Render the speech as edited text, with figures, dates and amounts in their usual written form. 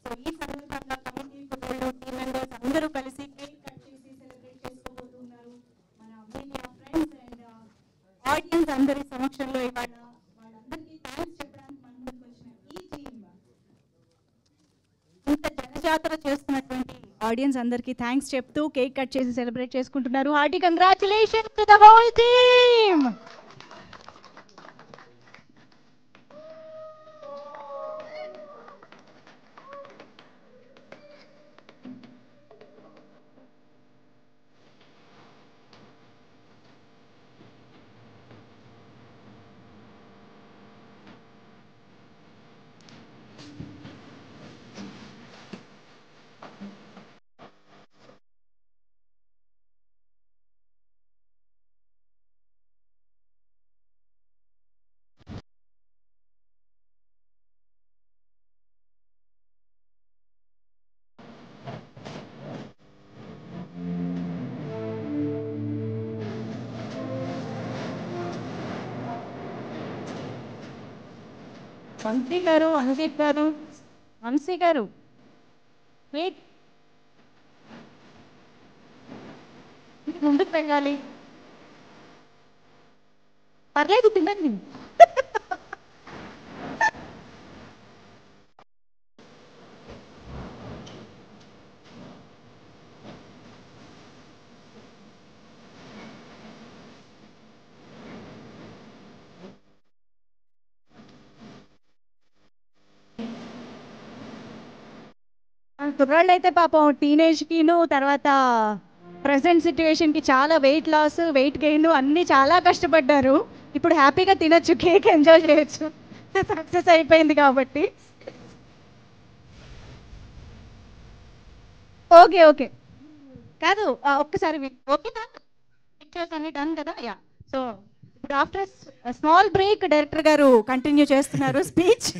So ఈ సందర్భంగా committee ఫోటోలు టీమ్ మెంబర్స్ అందరూ కలిసి కేక్ కట్ చేసి సెలబ్రేట్ చేసుకోబోతున్నారు. మన మీడియా ఫ్రెండ్స్ అండ్ ఆడియన్స్ అందరి సమక్షంలో ఇవాళ వాళ్ళందరికీ థ్యాంక్స్ చెప్పడానికి మన ముందుకు వచ్చిన ఈ టీమ్, ఇంత జనజాతర చేస్తున్నటువంటి ఆడియన్స్ అందరికీ థ్యాంక్స్ చెప్తూ కేక్ కట్ చేసి సెలబ్రేట్ చేసుకుంటున్నారు. Hearty congratulations to the whole team. Vamsi garu, Ankit గారు, వంశీ గారు వెయిట్, ముందుకు వెళ్ళాలి. పర్లేదు తినండి. కుర్రాళ్ళు అయితే పాపం టీనేజ్కిను తర్వాత ప్రజెంట్ సిచ్యువేషన్కి చాలా వెయిట్ లాస్ వెయిట్ గెయిన్ అన్నీ చాలా కష్టపడ్డారు. ఇప్పుడు హ్యాపీగా తినొచ్చు, కేక్ ఎంజాయ్ చేయొచ్చు, సక్సెస్ అయిపోయింది కాబట్టి. ఓకే ఓకే కాదు, ఒక్కసారి ఓకేనా, పిక్చర్స్ అన్ని డన్ కదా. యా, సో ఇప్పుడు ఆఫ్టర్ స్మాల్ బ్రేక్ డైరెక్టర్ గారు కంటిన్యూ చేస్తున్నారు స్పీచ్.